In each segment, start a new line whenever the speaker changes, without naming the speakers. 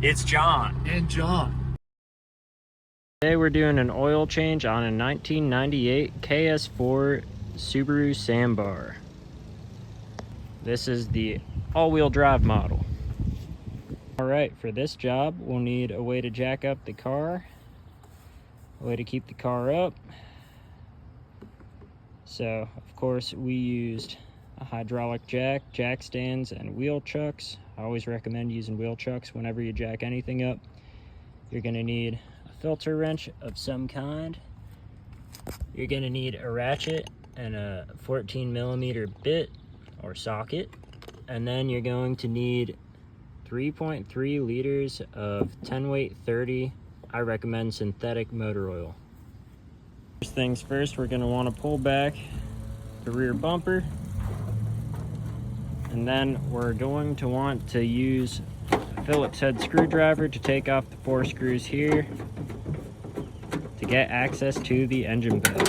It's John.
And John.
Today we're doing an oil change on a 1998 KS4 Subaru Sambar. This is the all-wheel drive model. Alright, for this job we'll need a way to jack up the car, a way to keep the car up. So, of course, we used a hydraulic jack, jack stands, and wheel chucks. I always recommend using wheel chucks whenever you jack anything up. You're going to need a filter wrench of some kind. You're going to need a ratchet and a 14mm bit or socket. And then you're going to need 3.3 liters of 10 weight 30. I recommend synthetic motor oil. First things first, we're going to want to pull back the rear bumper. And then we're going to want to use a Phillips head screwdriver to take off the 4 screws here to get access to the engine bay.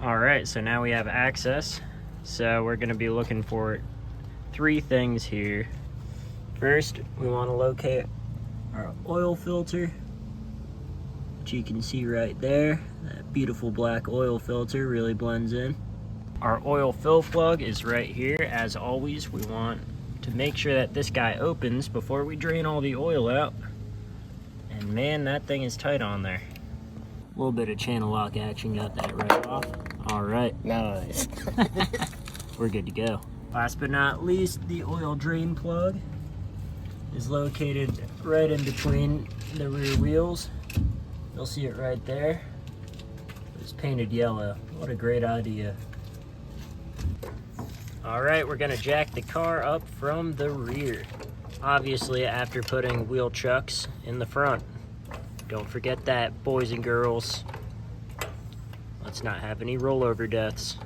Alright, so now we have access. So we're going to be looking for 3 things here. First, we want to locate our oil filter, which you can see right there. That beautiful black oil filter really blends in. Our oil fill plug is right here. As always, we want to make sure that this guy opens before we drain all the oil out. And man, that thing is tight on there. A little bit of channel lock action, got that right off. All right.
Nice.
We're good to go. Last but not least, the oil drain plug is located right in between the rear wheels. You'll see it right there. It's painted yellow. What a great idea. All right, we're gonna jack the car up from the rear. Obviously, after putting wheel chucks in the front. Don't forget that, boys and girls. Let's not have any rollover deaths.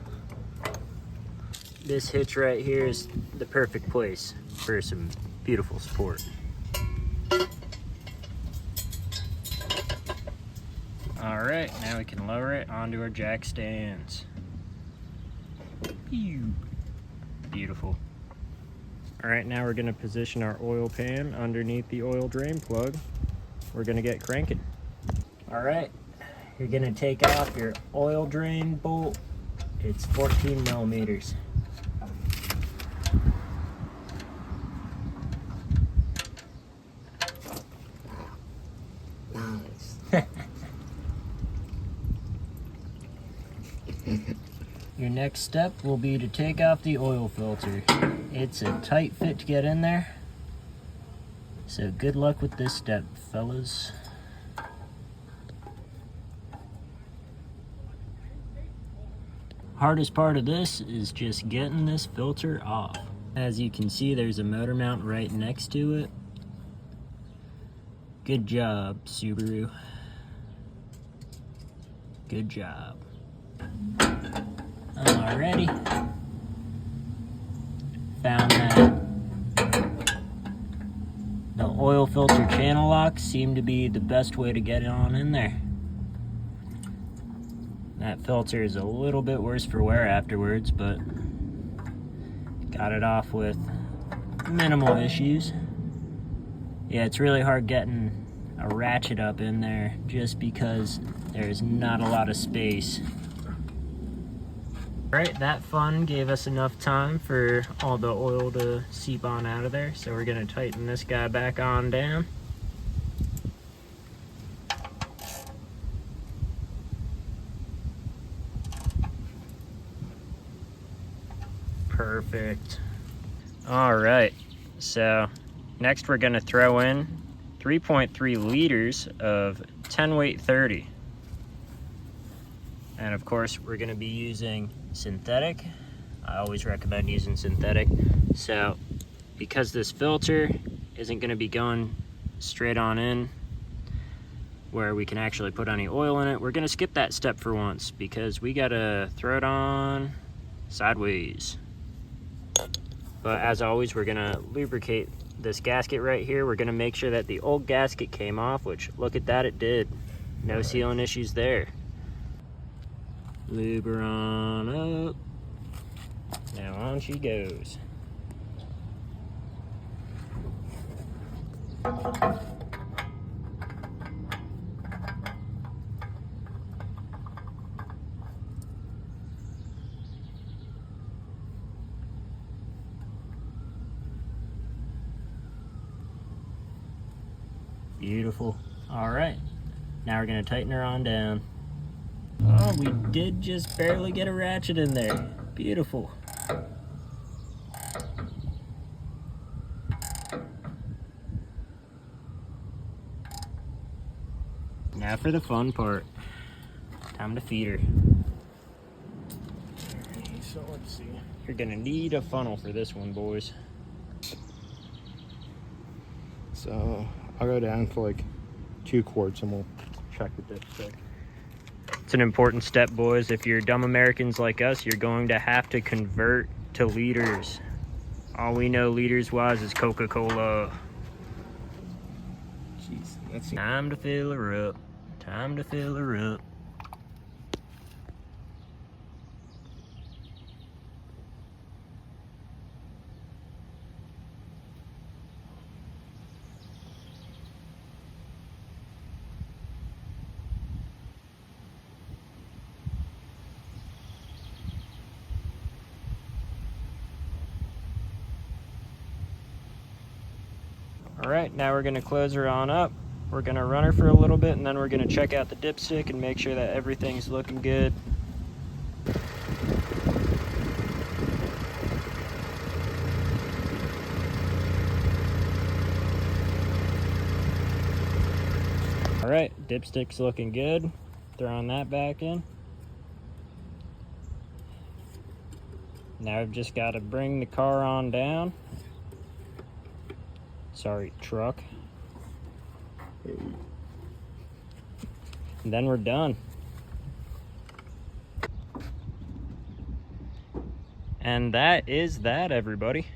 This hitch right here is the perfect place for some beautiful support. All right, now we can lower it onto our jack stands. Beautiful. All right, now we're gonna position our oil pan underneath the oil drain plug. We're gonna get cranking. All right, you're gonna take off your oil drain bolt. It's 14mm.
Nice.
Your next step will be to take off the oil filter. It's a tight fit to get in there, so good luck with this step, fellas. Hardest part of this is just getting this filter off. As you can see, there's a motor mount right next to it. Good job, Subaru. Good job. Alrighty. Found that the oil filter channel locks seem to be the best way to get it on in there. That filter is a little bit worse for wear afterwards, but got it off with minimal issues. Yeah, it's really hard getting a ratchet up in there just because there's not a lot of space. Alright, that fun gave us enough time for all the oil to seep on out of there, so we're going to tighten this guy back on down. Perfect. Alright, so next we're going to throw in 3.3 liters of 10 weight 30. And of course, we're going to be using synthetic. I always recommend using synthetic. So, because this filter isn't going to be going straight on in where we can actually put any oil in it, we're going to skip that step for once because we got to throw it on sideways. But as always, we're going to lubricate this gasket right here. We're going to make sure that the old gasket came off, which look at that, it did. No sealing issues there. Lube her on up. Now on she goes. Beautiful. All right, now we're gonna tighten her on down. Oh, we did just barely get a ratchet in there. Beautiful. Now for the fun part. Time to feed her. So let's see. You're gonna need a funnel for this one, boys.
So I'll go down for like 2 quarts and we'll check the dipstick.
It's an important step, boys. If you're dumb Americans like us, you're going to have to convert to liters. All we know liters-wise is Coca-Cola.
Jeez, that's
Time to fill her up. Time to fill her up. All right, now we're gonna close her on up. We're gonna run her for a little bit and then we're gonna check out the dipstick and make sure that everything's looking good. All right, dipstick's looking good. Throwing that back in. Now I've just gotta bring the car on down. Sorry, truck. And then we're done. And that is that, everybody.